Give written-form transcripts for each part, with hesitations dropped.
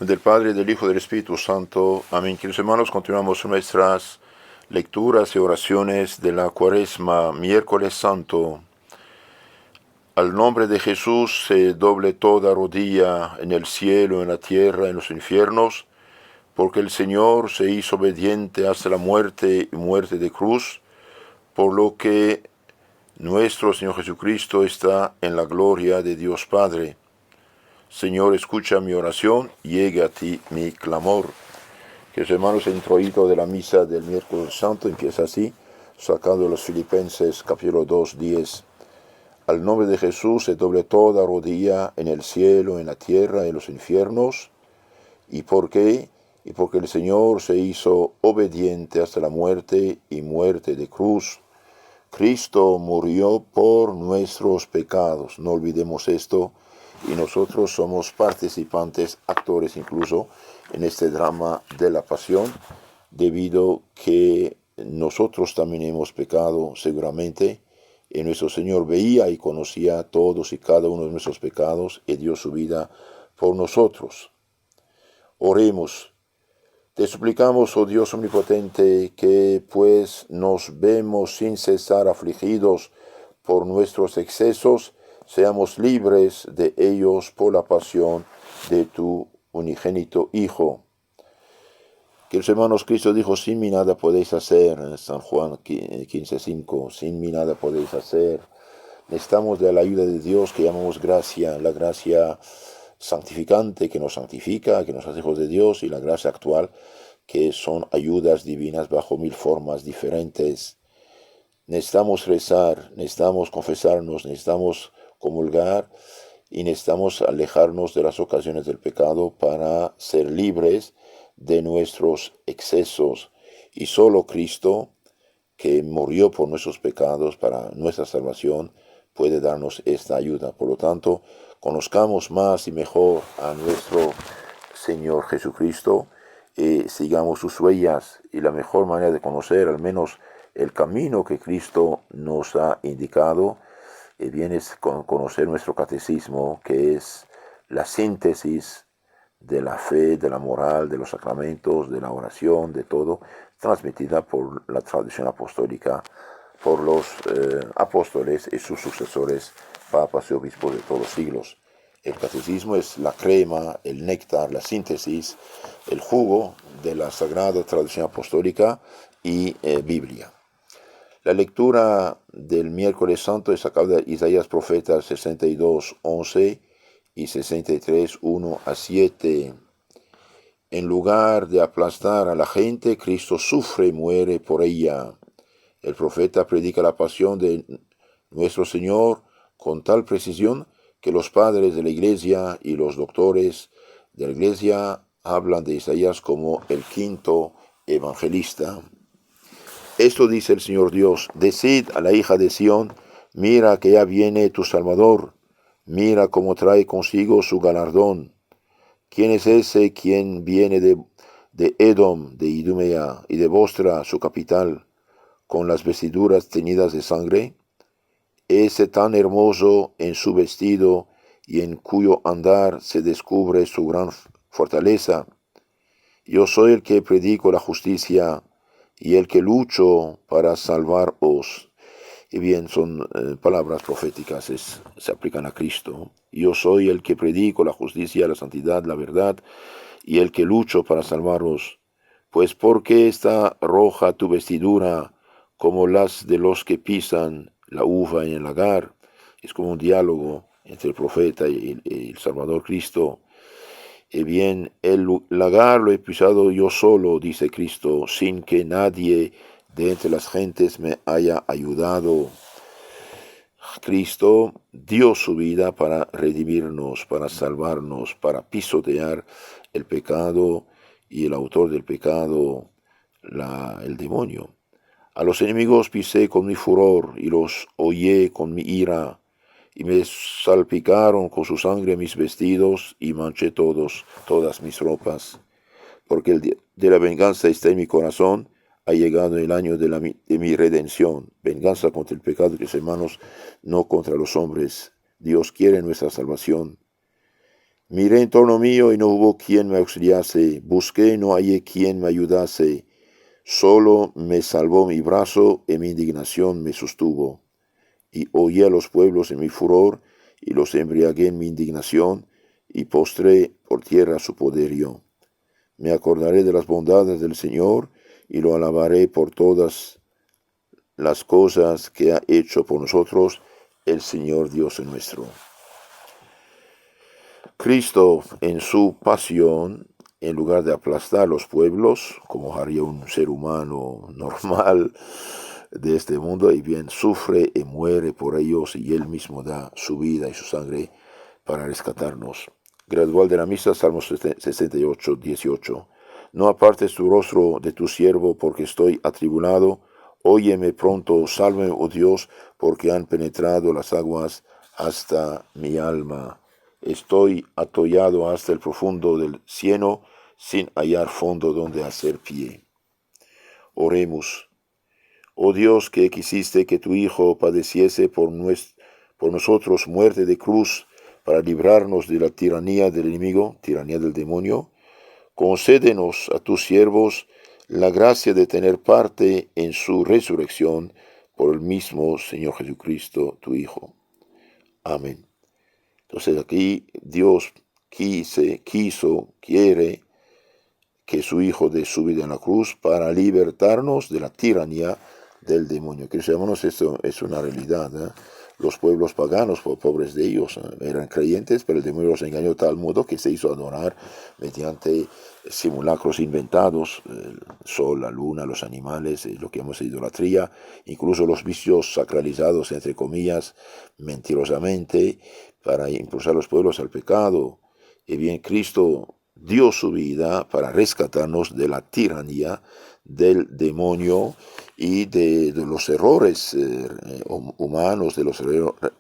Del Padre, del Hijo y del Espíritu Santo. Amén. Queridos hermanos, continuamos nuestras lecturas y oraciones de la Cuaresma, miércoles santo. Al nombre de Jesús se doble toda rodilla en el cielo, en la tierra, en los infiernos, porque el Señor se hizo obediente hasta la muerte y muerte de cruz, por lo que nuestro Señor Jesucristo está en la gloria de Dios Padre. Señor, escucha mi oración, llegue a ti mi clamor. Que hermanos, el introito de la misa del miércoles santo empieza así, sacando de los Filipenses capítulo 2, 10. Al nombre de Jesús se doble toda rodilla en el cielo, en la tierra, en los infiernos. ¿Y por qué? Y porque el Señor se hizo obediente hasta la muerte y muerte de cruz. Cristo murió por nuestros pecados. No olvidemos esto. Y nosotros somos participantes, actores incluso, en este drama de la pasión, debido que nosotros también hemos pecado seguramente, y nuestro Señor veía y conocía todos y cada uno de nuestros pecados y dio su vida por nosotros. Oremos. Te suplicamos, oh Dios omnipotente, que pues nos vemos sin cesar afligidos por nuestros excesos, seamos libres de ellos por la pasión de tu unigénito Hijo. Queridos hermanos, Cristo dijo, sin mí nada podéis hacer, en San Juan 15:5, sin mí nada podéis hacer. Necesitamos de la ayuda de Dios que llamamos gracia, la gracia santificante que nos santifica, que nos hace hijos de Dios, y la gracia actual, que son ayudas divinas bajo 1000 formas diferentes. Necesitamos rezar, necesitamos confesarnos, necesitamos comulgar y necesitamos alejarnos de las ocasiones del pecado para ser libres de nuestros excesos. Y solo Cristo, que murió por nuestros pecados para nuestra salvación, puede darnos esta ayuda. Por lo tanto, conozcamos más y mejor a nuestro Señor Jesucristo y sigamos sus huellas. Y la mejor manera de conocer al menos el camino que Cristo nos ha indicado viene a conocer nuestro catecismo, que es la síntesis de la fe, de la moral, de los sacramentos, de la oración, de todo, transmitida por la tradición apostólica, por los apóstoles y sus sucesores, papas y obispos de todos los siglos. El catecismo es la crema, el néctar, la síntesis, el jugo de la sagrada tradición apostólica y Biblia. La lectura del miércoles santo es sacada de Isaías profeta 62, 11 y 63, 1 a 7. En lugar de aplastar a la gente, Cristo sufre y muere por ella. El profeta predica la pasión de nuestro Señor con tal precisión que los padres de la Iglesia y los doctores de la Iglesia hablan de Isaías como el quinto evangelista. Esto dice el Señor Dios: decid a la hija de Sión, mira que ya viene tu Salvador, mira cómo trae consigo su galardón. ¿Quién es ese quien viene de Edom, de Idumea y de Bostra, su capital, con las vestiduras teñidas de sangre? Ese tan hermoso en su vestido y en cuyo andar se descubre su gran fortaleza. Yo soy el que predico la justicia y el que lucho para salvaros. Y bien, son palabras proféticas, se aplican a Cristo. Yo soy el que predico la justicia, la santidad, la verdad, y el que lucho para salvaros. Pues ¿por qué está roja tu vestidura como las de los que pisan la uva en el lagar? Es como un diálogo entre el profeta y el Salvador Cristo. Y bien, el lagar lo he pisado yo solo, dice Cristo, sin que nadie de entre las gentes me haya ayudado. Cristo dio su vida para redimirnos, para salvarnos, para pisotear el pecado y el autor del pecado, el demonio. A los enemigos pisé con mi furor y los hollé con mi ira, y me salpicaron con su sangre mis vestidos y manché todas mis ropas. Porque el día de la venganza está en mi corazón, ha llegado el año de mi redención. Venganza contra el pecado, que hermanos, no contra los hombres. Dios quiere nuestra salvación. Miré en torno mío y no hubo quien me auxiliase. Busqué y no hallé quien me ayudase. Solo me salvó mi brazo y mi indignación me sostuvo. Y oí a los pueblos en mi furor y los embriagué en mi indignación y postré por tierra su poderío. Me acordaré de las bondades del Señor y lo alabaré por todas las cosas que ha hecho por nosotros el Señor Dios nuestro. Cristo en su pasión, en lugar de aplastar los pueblos, como haría un ser humano normal de este mundo, y bien sufre y muere por ellos, y Él mismo da su vida y su sangre para rescatarnos. Gradual de la misa, Salmos 68, 18. No apartes tu rostro de tu siervo, porque estoy atribulado. Óyeme pronto, sálvame, oh Dios, porque han penetrado las aguas hasta mi alma. Estoy atollado hasta el profundo del cieno, sin hallar fondo donde hacer pie. Oremos. Oh Dios, que quisiste que tu Hijo padeciese por nosotros muerte de cruz, para librarnos de la tiranía del enemigo, tiranía del demonio, concédenos a tus siervos la gracia de tener parte en su resurrección por el mismo Señor Jesucristo, tu Hijo. Amén. Entonces aquí Dios quiere que su Hijo dé su vida en la cruz para libertarnos de la tiranía del demonio. Queridos hermanos, esto es una realidad. Los pueblos paganos, pobres de ellos, eran creyentes, pero el demonio los engañó de tal modo que se hizo adorar mediante simulacros inventados, el sol, la luna, los animales, lo que llamamos idolatría, incluso los vicios sacralizados, entre comillas, mentirosamente, para impulsar a los pueblos al pecado. Y bien, Cristo dio su vida para rescatarnos de la tiranía del demonio y de los errores humanos, de los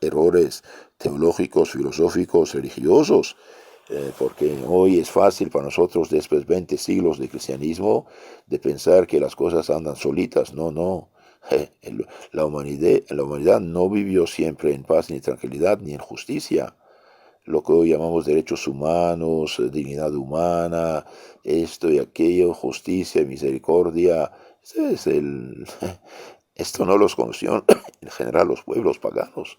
errores teológicos, filosóficos, religiosos, porque hoy es fácil para nosotros, después de 20 siglos de cristianismo, de pensar que las cosas andan solitas. No, no. La humanidad no vivió siempre en paz, ni tranquilidad, ni en justicia. Lo que hoy llamamos derechos humanos, dignidad humana, esto y aquello, justicia, misericordia, esto no los conoció en general los pueblos paganos.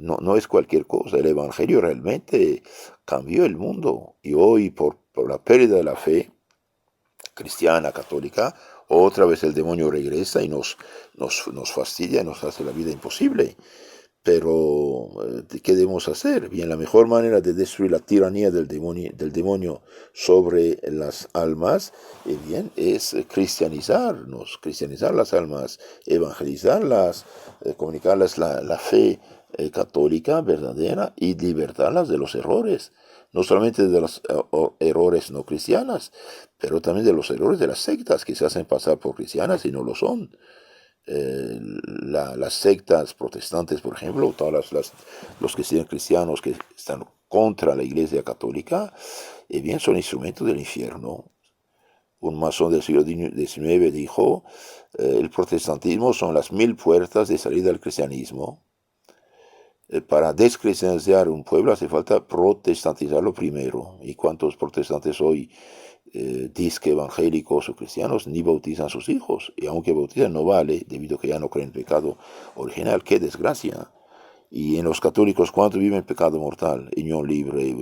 No es cualquier cosa. El Evangelio realmente cambió el mundo. Y hoy, por la pérdida de la fe cristiana, católica, otra vez el demonio regresa y nos fastidia, nos hace la vida imposible. Pero, ¿qué debemos hacer? Bien, la mejor manera de destruir la tiranía del demonio sobre las almas, bien, es cristianizarnos, cristianizar las almas, evangelizarlas, comunicarles la fe católica verdadera y libertarlas de los errores. No solamente de los errores no cristianas, pero también de los errores de las sectas que se hacen pasar por cristianas y no lo son. Las sectas protestantes, por ejemplo, los que sean cristianos que están contra la Iglesia Católica, bien son instrumentos del infierno. Un masón del siglo XIX dijo, el protestantismo son las 1000 puertas de salida al cristianismo. Para descristianizar un pueblo hace falta protestantizarlo primero. ¿Y cuántos protestantes hoy disque evangélicos o cristianos ni bautizan a sus hijos? Y aunque bautizan no vale, debido a que ya no creen en pecado original. ¡Qué desgracia! Y en los católicos, ¿cuánto viven pecado mortal? Unión libre,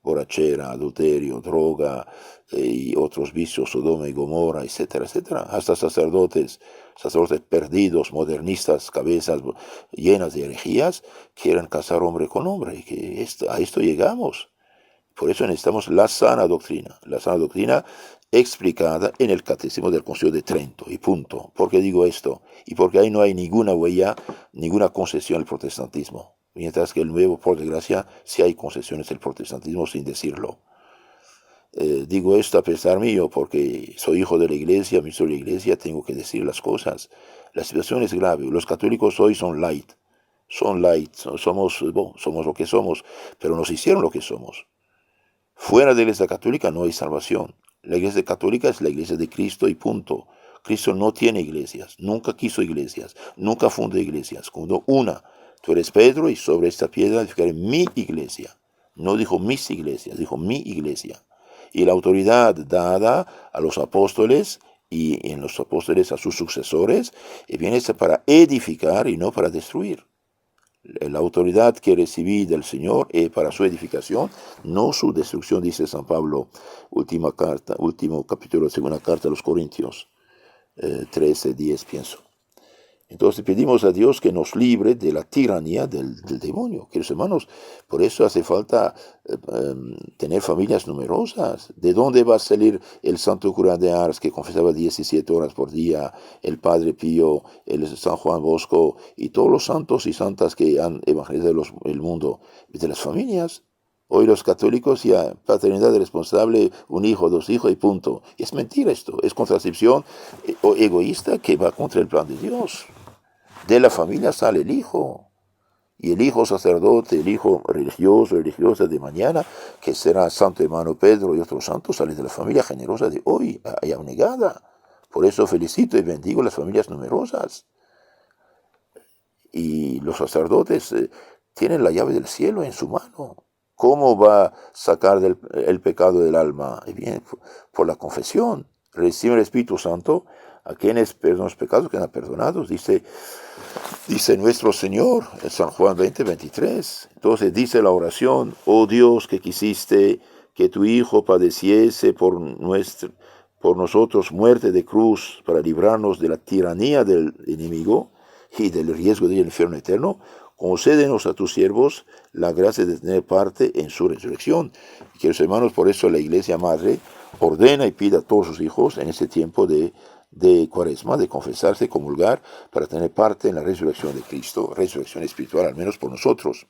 borrachera, adulterio, droga y otros vicios, Sodoma y Gomorra, etcétera, etcétera. Hasta sacerdotes perdidos, modernistas, cabezas llenas de herejías, quieren casar hombre con hombre. Y a esto llegamos. Por eso necesitamos la sana doctrina explicada en el Catecismo del Concilio de Trento, y punto. ¿Por qué digo esto? Y porque ahí no hay ninguna huella, ninguna concesión al protestantismo. Mientras que el nuevo, por desgracia, sí hay concesiones al protestantismo sin decirlo. Digo esto a pesar mío, porque soy hijo de la iglesia, ministro de la iglesia, tengo que decir las cosas. La situación es grave. Los católicos hoy son light, somos lo que somos, pero nos hicieron lo que somos. Fuera de la Iglesia Católica no hay salvación. La Iglesia Católica es la Iglesia de Cristo y punto. Cristo no tiene iglesias, nunca quiso iglesias, nunca fundó iglesias. Fundó una. Tú eres Pedro y sobre esta piedra edificaré mi iglesia. No dijo mis iglesias, dijo mi iglesia. Y la autoridad dada a los apóstoles y en los apóstoles a sus sucesores, viene para edificar y no para destruir. La autoridad que recibí del Señor es para su edificación, no su destrucción, dice San Pablo, último capítulo, segunda carta a los Corintios, 13:10 pienso. Entonces pedimos a Dios que nos libre de la tiranía del demonio. Queridos hermanos, por eso hace falta tener familias numerosas. ¿De dónde va a salir el santo cura de Ars que confesaba 17 horas por día, el Padre Pío, el San Juan Bosco y todos los santos y santas que han evangelizado el mundo? De las familias. Hoy los católicos ya, paternidad responsable, un hijo, dos hijos y punto. Es mentira esto, es contracepción egoísta que va contra el plan de Dios. De la familia sale el hijo, y el hijo sacerdote, el hijo religioso, religiosa de mañana, que será Santo Hermano Pedro y otros santos, sale de la familia generosa de hoy, y abnegada. Por eso felicito y bendigo las familias numerosas. Y los sacerdotes tienen la llave del cielo en su mano. ¿Cómo va a sacar el pecado del alma? Bien, por la confesión. Recibe el Espíritu Santo a quienes perdonan los pecados, quedan perdonados. Dice nuestro Señor en San Juan 20:23. Entonces dice la oración: oh Dios, que quisiste que tu Hijo padeciese por nosotros muerte de cruz para librarnos de la tiranía del enemigo y del riesgo del infierno eterno, concédenos a tus siervos la gracia de tener parte en su resurrección. Queridos hermanos, por eso la Iglesia Madre ordena y pide a todos sus hijos en este tiempo de Cuaresma, de confesarse, comulgar, para tener parte en la resurrección de Cristo, resurrección espiritual, al menos por nosotros.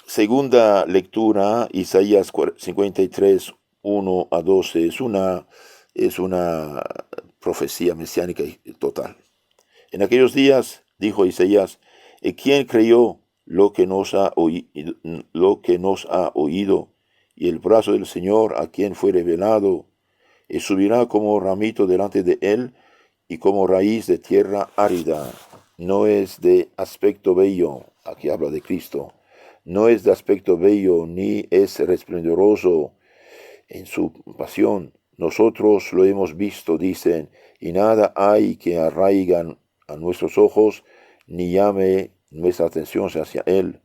Segunda lectura, Isaías 53, 1-12, es una profecía mesiánica total. En aquellos días, dijo Isaías, ¿quién creyó lo que nos ha oído? Y el brazo del Señor a quien fue revelado, subirá como ramito delante de él y como raíz de tierra árida. No es de aspecto bello, aquí habla de Cristo, no es de aspecto bello ni es resplendoroso en su pasión. Nosotros lo hemos visto, dicen, y nada hay que arraigan a nuestros ojos, ni llame nuestra atención hacia él.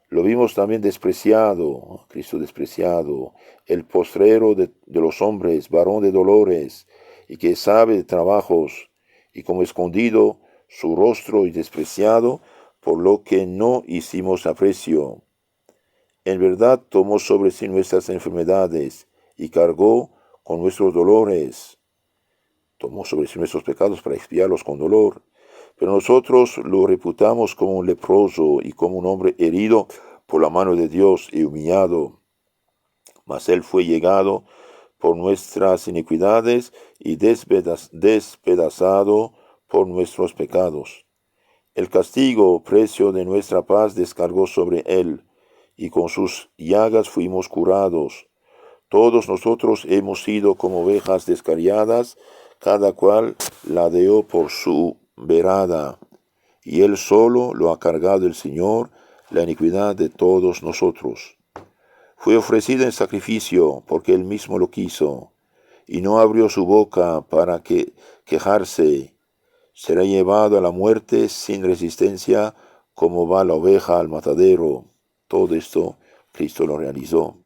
Lo vimos también despreciado, Cristo despreciado, el postrero de los hombres, varón de dolores, y que sabe de trabajos, y como escondido su rostro y despreciado, por lo que no hicimos aprecio. En verdad tomó sobre sí nuestras enfermedades, y cargó con nuestros dolores. Tomó sobre sí nuestros pecados para expiarlos con dolor. Pero nosotros lo reputamos como un leproso y como un hombre herido por la mano de Dios y humillado. Mas él fue llegado por nuestras iniquidades y despedazado por nuestros pecados. El castigo, precio de nuestra paz, descargó sobre él, y con sus llagas fuimos curados. Todos nosotros hemos sido como ovejas descarriadas, cada cual ladeó por su verada, y él solo lo ha cargado el Señor, la iniquidad de todos nosotros. Fue ofrecida en sacrificio, porque él mismo lo quiso, y no abrió su boca para quejarse. Será llevado a la muerte sin resistencia, como va la oveja al matadero. Todo esto Cristo lo realizó.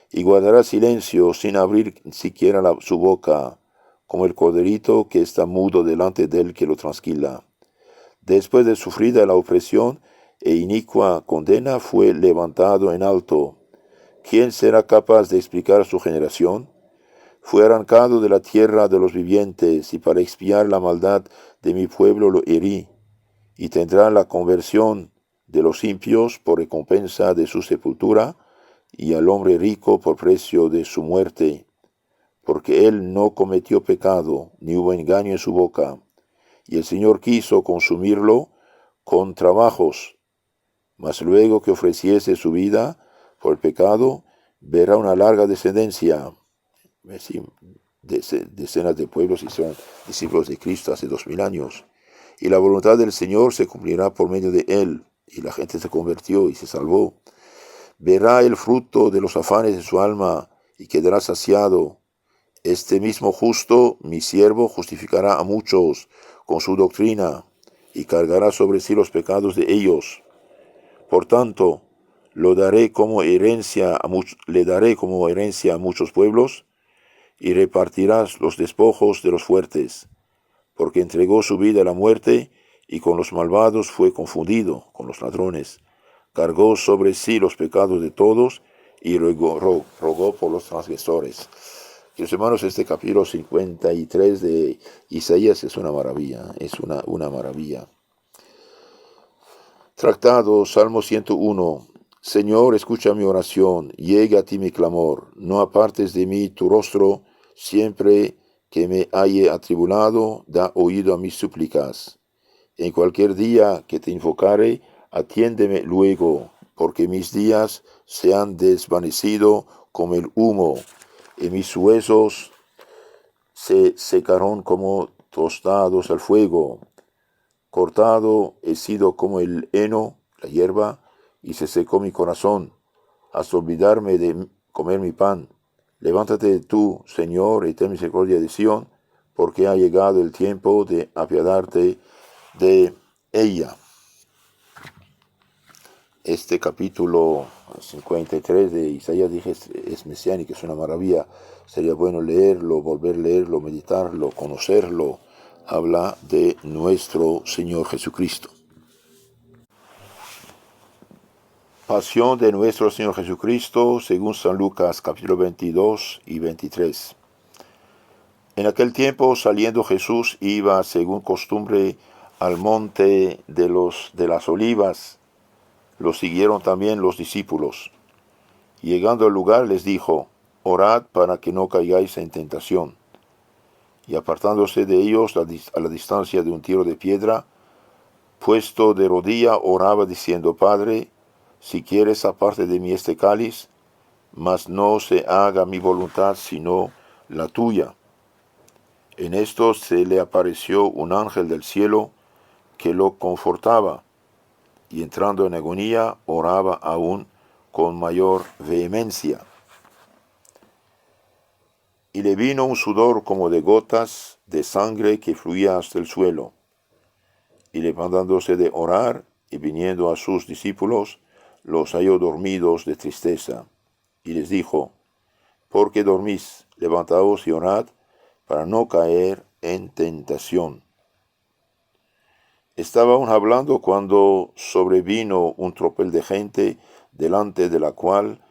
Y guardará silencio sin abrir siquiera su boca, como el corderito que está mudo delante del que lo trasquila. Después de sufrida la opresión e inicua condena, fue levantado en alto. ¿Quién será capaz de explicar su generación? Fue arrancado de la tierra de los vivientes, y para expiar la maldad de mi pueblo lo herí, y tendrá la conversión de los impios por recompensa de su sepultura, y al hombre rico por precio de su muerte, porque él no cometió pecado, ni hubo engaño en su boca, y el Señor quiso consumirlo con trabajos, mas luego que ofreciese su vida por el pecado, verá una larga descendencia. Decenas de pueblos y son discípulos de Cristo hace 2000 años, y la voluntad del Señor se cumplirá por medio de él. y la gente se convirtió y se salvó. Verá el fruto de los afanes de su alma y quedará saciado. Este mismo justo, mi siervo, justificará a muchos con su doctrina y cargará sobre sí los pecados de ellos. Por tanto, le daré como herencia a muchos pueblos y repartirás los despojos de los fuertes, porque entregó su vida a la muerte y con los malvados fue confundido, con los ladrones. Cargó sobre sí los pecados de todos y rogó por los transgresores. Queridos hermanos, este capítulo 53 de Isaías es una maravilla, es una maravilla. Tratado, Salmo 101. Señor, escucha mi oración, llegue a ti mi clamor, no apartes de mí tu rostro, siempre que me halle atribulado, da oído a mis súplicas. En cualquier día que te invocare, atiéndeme luego, porque mis días se han desvanecido como el humo, y mis huesos se secaron como tostados al fuego. Cortado he sido como el heno, la hierba, y se secó mi corazón, hasta olvidarme de comer mi pan. Levántate tú, Señor, y ten misericordia de Sión, porque ha llegado el tiempo de apiadarte de ella. Este capítulo 53 de Isaías, dije, es mesiánico, es una maravilla. Sería bueno leerlo, volver a leerlo, meditarlo, conocerlo. Habla de nuestro Señor Jesucristo. Pasión de nuestro Señor Jesucristo, según San Lucas, capítulo 22 y 23. En aquel tiempo, saliendo Jesús, iba, según costumbre, al monte de las olivas. Lo siguieron también los discípulos. Llegando al lugar les dijo, orad para que no caigáis en tentación. Y apartándose de ellos a la distancia de un tiro de piedra, puesto de rodilla, oraba diciendo, Padre, si quieres aparte de mí este cáliz, mas no se haga mi voluntad sino la tuya. En esto se le apareció un ángel del cielo que lo confortaba, y entrando en agonía, oraba aún con mayor vehemencia. Y le vino un sudor como de gotas de sangre que fluía hasta el suelo. Y levantándose de orar y viniendo a sus discípulos, los halló dormidos de tristeza. Y les dijo, ¿por qué dormís? Levantaos y orad, para no caer en tentación. Estaba aún hablando cuando sobrevino un tropel de gente, delante de la cual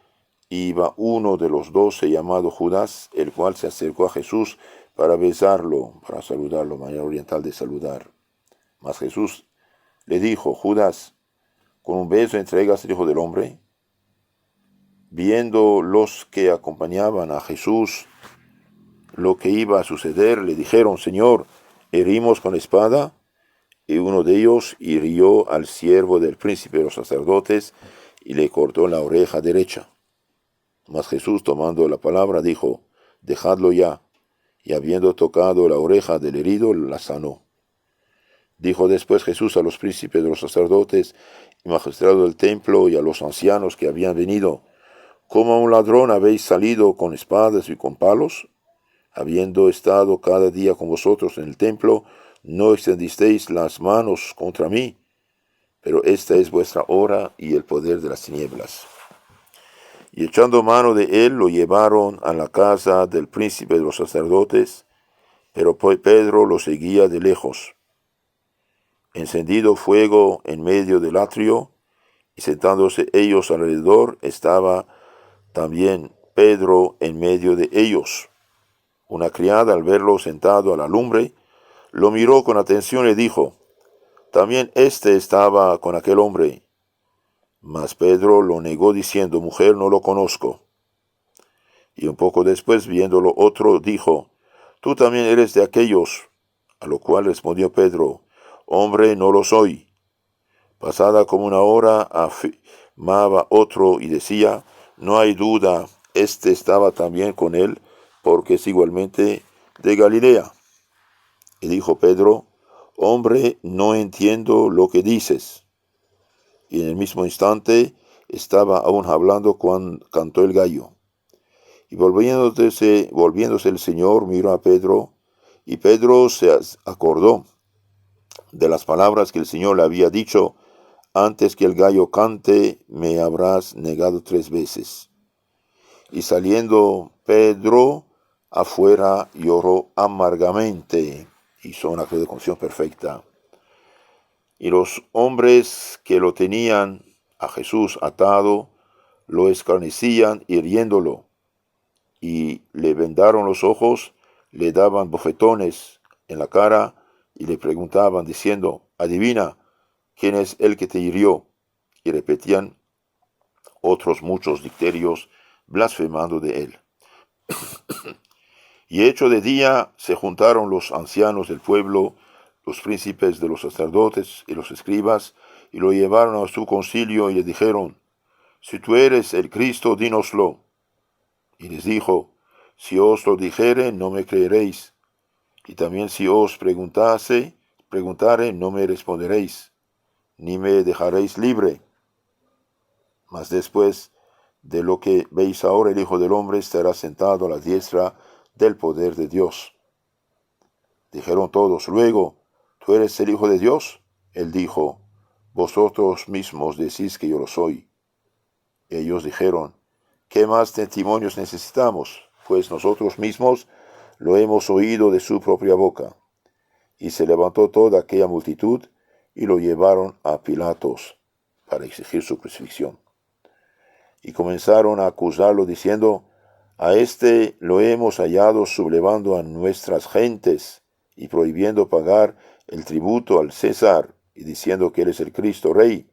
iba uno de los 12 llamado Judas, el cual se acercó a Jesús para besarlo, para saludarlo, manera oriental de saludar. Mas Jesús le dijo, Judas, ¿con un beso entregas al Hijo del Hombre? Viendo los que acompañaban a Jesús lo que iba a suceder, le dijeron, Señor, ¿herimos con espada? Y uno de ellos hirió al siervo del príncipe de los sacerdotes y le cortó la oreja derecha. Mas Jesús, tomando la palabra, dijo, dejadlo ya, y habiendo tocado la oreja del herido, la sanó. Dijo después Jesús a los príncipes de los sacerdotes y magistrados del templo y a los ancianos que habían venido, ¿cómo a un ladrón habéis salido con espadas y con palos? Habiendo estado cada día con vosotros en el templo, no extendisteis las manos contra mí, pero esta es vuestra hora y el poder de las tinieblas. Y echando mano de él, lo llevaron a la casa del príncipe de los sacerdotes, pero Pedro lo seguía de lejos. Encendido fuego en medio del atrio, y sentándose ellos alrededor, estaba también Pedro en medio de ellos. Una criada, al verlo sentado a la lumbre, lo miró con atención y dijo, también éste estaba con aquel hombre. Mas Pedro lo negó diciendo, mujer, no lo conozco. Y un poco después, viéndolo otro, dijo, tú también eres de aquellos. A lo cual respondió Pedro, hombre, no lo soy. Pasada como una hora, afirmaba otro y decía, no hay duda, este estaba también con él, porque es igualmente de Galilea. Y dijo Pedro, hombre, no entiendo lo que dices. y en el mismo instante estaba aún hablando cuando cantó el gallo. Y volviéndose el Señor, miró a Pedro, y Pedro se acordó de las palabras que el Señor le había dicho: antes que el gallo cante, me habrás negado 3 veces. Y saliendo Pedro afuera, lloró amargamente. Hizo una acto de confesión perfecta. Y los hombres que lo tenían a Jesús atado, lo escarnecían hiriéndolo, y le vendaron los ojos, le daban bofetones en la cara, y le preguntaban diciendo: adivina, ¿quién es el que te hirió? Y repetían otros muchos dicterios, blasfemando de él. Y hecho de día, se juntaron los ancianos del pueblo, los príncipes de los sacerdotes y los escribas, y lo llevaron a su concilio y le dijeron: si tú eres el Cristo, dínoslo. Y les dijo: si os lo dijere, no me creeréis, y también si os preguntare, no me responderéis, ni me dejaréis libre. Mas después de lo que veis ahora, el Hijo del Hombre estará sentado a la diestra del poder de Dios. Dijeron todos: luego, ¿tú eres el Hijo de Dios? Él dijo: vosotros mismos decís que yo lo soy. Ellos dijeron: ¿qué más testimonios necesitamos? Pues nosotros mismos lo hemos oído de su propia boca. Y se levantó toda aquella multitud y lo llevaron a Pilatos para exigir su crucifixión. Y comenzaron a acusarlo diciendo: a este lo hemos hallado sublevando a nuestras gentes y prohibiendo pagar el tributo al César, y diciendo que él es el Cristo Rey.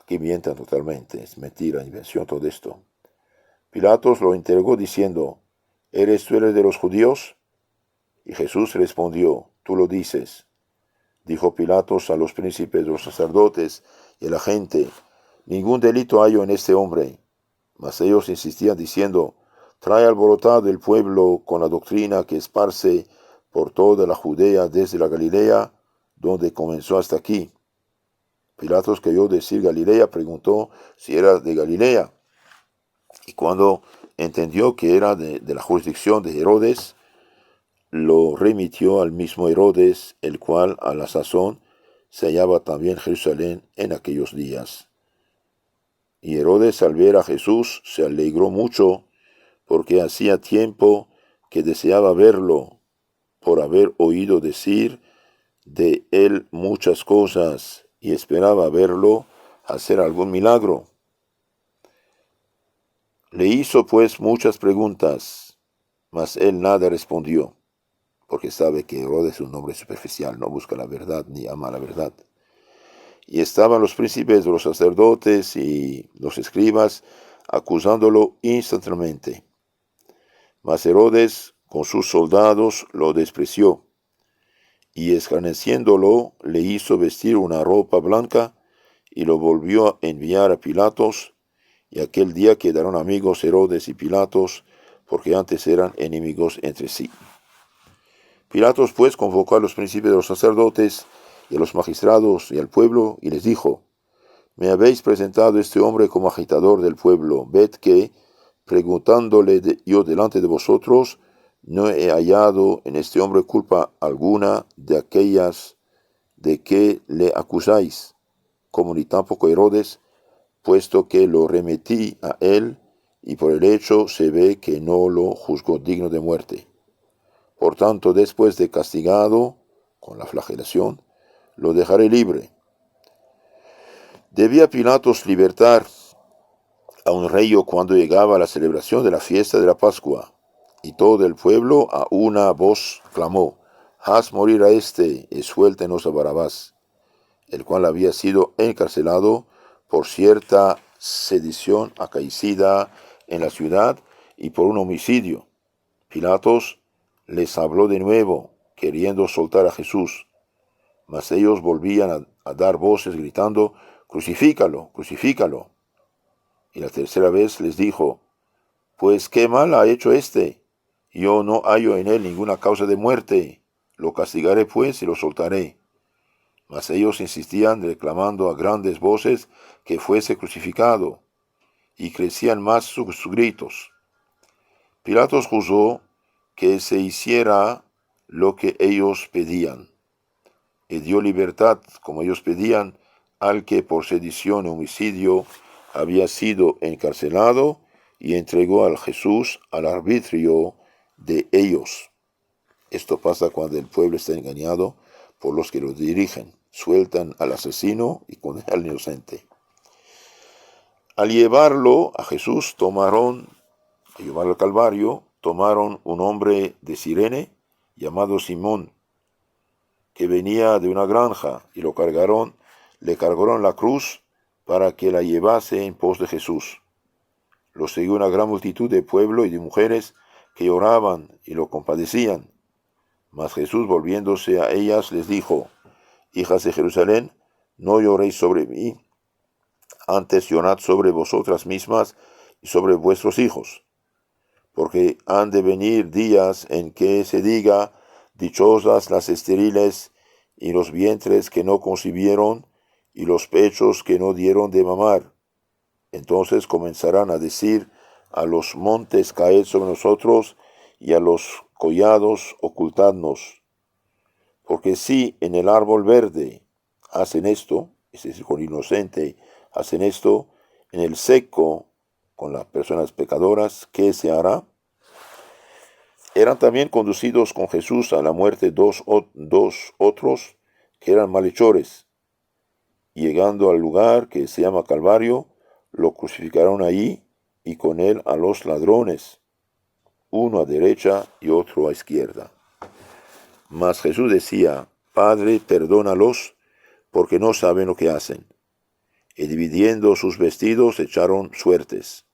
Aquí mientan totalmente, es mentira, invención todo esto. Pilatos lo interrogó diciendo: ¿eres tú el de los judíos? Y Jesús respondió: tú lo dices. Dijo Pilatos a los príncipes de los sacerdotes y a la gente: ningún delito hallo en este hombre. Mas ellos insistían diciendo: trae alborotado el pueblo con la doctrina que esparce por toda la Judea desde la Galilea, donde comenzó hasta aquí. Pilatos, que oyó decir Galilea, preguntó si era de Galilea. Y cuando entendió que era de la jurisdicción de Herodes, lo remitió al mismo Herodes, el cual a la sazón se hallaba también en Jerusalén en aquellos días. Y Herodes, al ver a Jesús, se alegró mucho, porque hacía tiempo que deseaba verlo, por haber oído decir de él muchas cosas, y esperaba verlo hacer algún milagro. Le hizo pues muchas preguntas, mas él nada respondió, porque sabe que Herodes es un hombre superficial, no busca la verdad ni ama la verdad. Y estaban los príncipes de los sacerdotes y los escribas acusándolo instantáneamente. Mas Herodes con sus soldados lo despreció, y escarneciéndolo le hizo vestir una ropa blanca, y lo volvió a enviar a Pilatos, y aquel día quedaron amigos Herodes y Pilatos, porque antes eran enemigos entre sí. Pilatos pues convocó a los príncipes de los sacerdotes y a los magistrados y al pueblo, y les dijo: me habéis presentado este hombre como agitador del pueblo. Ved que, preguntándole yo delante de vosotros, no he hallado en este hombre culpa alguna de aquellas de que le acusáis, como ni tampoco Herodes, puesto que lo remití a él, y por el hecho se ve que no lo juzgó digno de muerte. Por tanto, después de castigado con la flagelación, lo dejaré libre. Debía Pilatos libertar a un rey cuando llegaba la celebración de la fiesta de la Pascua, y todo el pueblo a una voz clamó: haz morir a este, y suéltenos a Barabás, el cual había sido encarcelado por cierta sedición acaecida en la ciudad y por un homicidio. Pilatos les habló de nuevo, queriendo soltar a Jesús, mas ellos volvían a dar voces gritando: crucifícalo, crucifícalo. Y la tercera vez les dijo: pues qué mal ha hecho éste. Yo no hallo en él ninguna causa de muerte. Lo castigaré pues y lo soltaré. Mas ellos insistían, reclamando a grandes voces que fuese crucificado, y crecían más sus gritos. Pilatos juzgó que se hiciera lo que ellos pedían, y dio libertad, como ellos pedían, al que por sedición y homicidio había sido encarcelado, y entregó al Jesús al arbitrio de ellos. Esto pasa cuando el pueblo está engañado por los que lo dirigen. Sueltan al asesino y condenan al inocente. Al llevarlo a Jesús, llevarlo al Calvario, tomaron un hombre de Cirene llamado Simón, que venía de una granja, y le cargaron la cruz para que la llevase en pos de Jesús. Lo siguió una gran multitud de pueblo y de mujeres que lloraban y lo compadecían. Mas Jesús, volviéndose a ellas, les dijo: Hijas de Jerusalén, no lloréis sobre mí, antes llorad sobre vosotras mismas y sobre vuestros hijos, porque han de venir días en que se diga: dichosas las estériles, y los vientres que no concibieron, y los pechos que no dieron de mamar. Entonces comenzarán a decir a los montes: caed sobre nosotros, y a los collados: ocultadnos. Porque si en el árbol verde hacen esto, es decir, con inocente hacen esto, en el seco, con las personas pecadoras, ¿qué se hará? Eran también conducidos con Jesús a la muerte dos otros que eran malhechores, y llegando al lugar que se llama Calvario, lo crucificaron allí, y con él a los ladrones, uno a derecha y otro a izquierda. Mas Jesús decía: Padre, perdónalos, porque no saben lo que hacen. Y dividiendo sus vestidos, echaron suertes.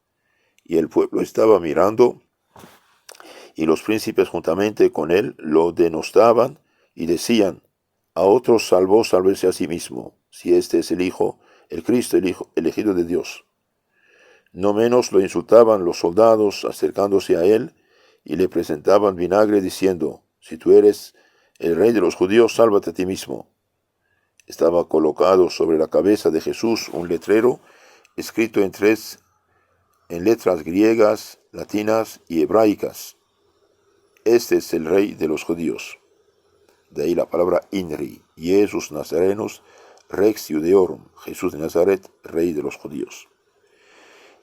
Y el pueblo estaba mirando, y los príncipes juntamente con él lo denostaban, y decían: a otros salvó, sálvese a sí mismo, si este es el Hijo, el Cristo, el Hijo elegido de Dios. No menos lo insultaban los soldados, acercándose a él, y le presentaban vinagre, diciendo: si tú eres el Rey de los judíos, sálvate a ti mismo. Estaba colocado sobre la cabeza de Jesús un letrero escrito en letras griegas, latinas y hebraicas: este es el Rey de los judíos. De ahí la palabra INRI, Jesús Nazarenos, Rex Judeorum, Jesús de Nazaret, Rey de los judíos.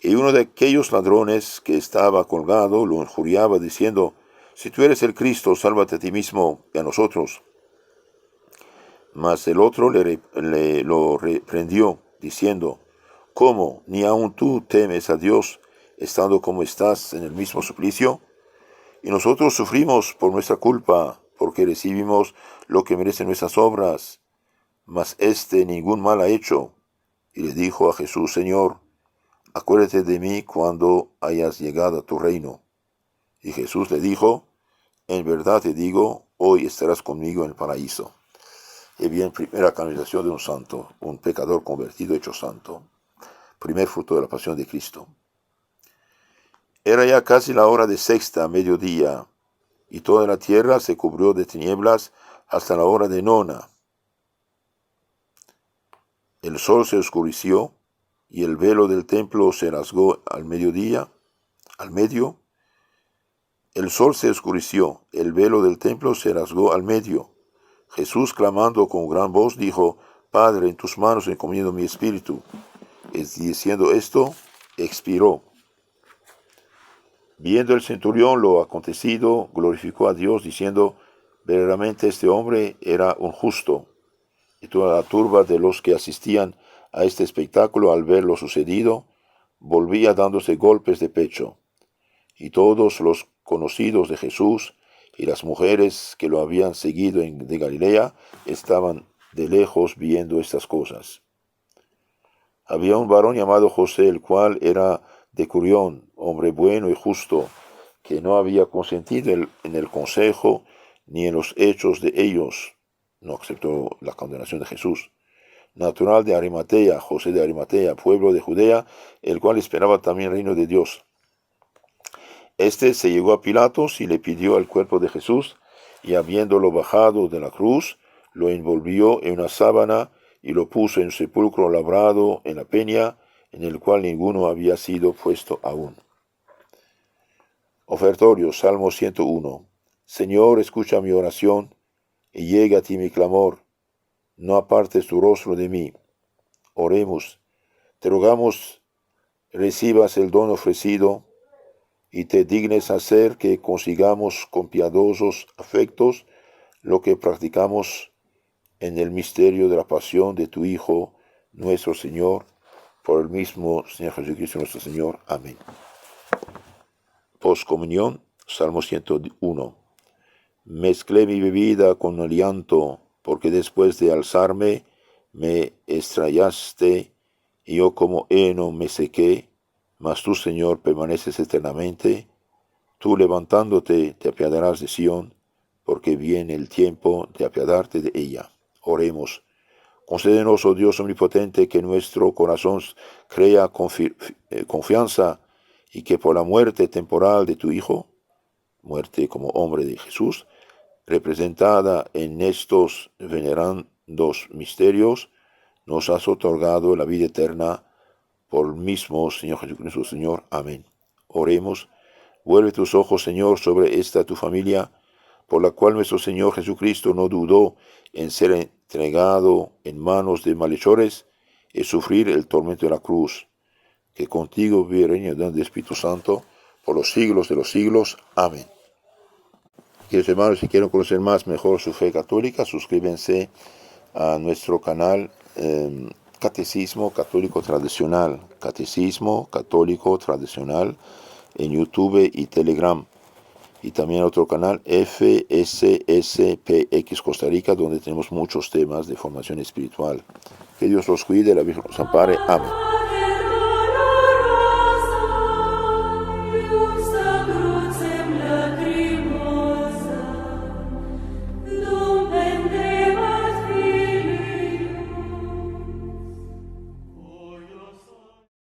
Y uno de aquellos ladrones que estaba colgado lo injuriaba, diciendo: si tú eres el Cristo, sálvate a ti mismo y a nosotros. Mas el otro lo reprendió, diciendo: ¿cómo? ¿Ni aun tú temes a Dios, estando como estás en el mismo suplicio? Y nosotros sufrimos por nuestra culpa, porque recibimos lo que merecen nuestras obras. Mas ningún mal ha hecho. Y le dijo a Jesús: Señor, acuérdate de mí cuando hayas llegado a tu reino. Y Jesús le dijo: en verdad te digo, hoy estarás conmigo en el paraíso. Y bien, primera canonización de un santo, un pecador convertido hecho santo. Primer fruto de la pasión de Cristo. Era ya casi la hora de sexta, mediodía, y toda la tierra se cubrió de tinieblas hasta la hora de nona. El sol se oscureció, y el velo del templo se rasgó al medio. El sol se oscureció, el velo del templo se rasgó al medio. Jesús, clamando con gran voz, dijo: Padre, en tus manos encomiendo mi espíritu. Diciendo esto, expiró. Viendo el centurión lo acontecido, glorificó a Dios, diciendo: verdaderamente este hombre era un justo. Y toda la turba de los que asistían a este espectáculo, al ver lo sucedido, volvía dándose golpes de pecho. Y todos los conocidos de Jesús y las mujeres que lo habían seguido de Galilea estaban de lejos viendo estas cosas. Había un varón llamado José, el cual era de Curión, hombre bueno y justo, que no había consentido en el consejo ni en los hechos de ellos, no aceptó la condenación de Jesús. Natural de Arimatea, José de Arimatea, pueblo de Judea, el cual esperaba también el reino de Dios. Este se llegó a Pilatos y le pidió el cuerpo de Jesús, y habiéndolo bajado de la cruz, lo envolvió en una sábana y lo puso en un sepulcro labrado en la peña, en el cual ninguno había sido puesto aún. Ofertorio, Salmo 101. Señor, escucha mi oración, y llega a ti mi clamor. No apartes tu rostro de mí. Oremos. Te rogamos, recibas el don ofrecido, y te dignes hacer que consigamos con piadosos afectos lo que practicamos en el misterio de la pasión de tu Hijo, nuestro Señor, por el mismo Señor Jesucristo nuestro Señor. Amén. Postcomunión, Salmo 101. Mezclé mi bebida con el llanto, porque después de alzarme me estrellaste, y yo como heno me sequé, mas tú, Señor, permaneces eternamente. Tú levantándote te apiadarás de Sión, porque viene el tiempo de apiadarte de ella. Oremos. Concédenos, oh Dios omnipotente, que nuestro corazón crea confianza, y que por la muerte temporal de tu Hijo, muerte como hombre de Jesús, representada en estos venerandos misterios, nos has otorgado la vida eterna por el mismo Señor Jesucristo, Señor. Amén. Oremos. Vuelve tus ojos, Señor, sobre esta tu familia, por la cual nuestro Señor Jesucristo no dudó en ser entregado en manos de malhechores y sufrir el tormento de la cruz. Que contigo vive y reina del Espíritu Santo por los siglos de los siglos. Amén. Queridos hermanos, si quieren conocer más mejor su fe católica, suscríbanse a nuestro canal Catecismo Católico Tradicional, Catecismo Católico Tradicional, en YouTube y Telegram. Y también otro canal, FSSPX Costa Rica, donde tenemos muchos temas de formación espiritual. Que Dios los cuide, la Virgen los ampare. Amén.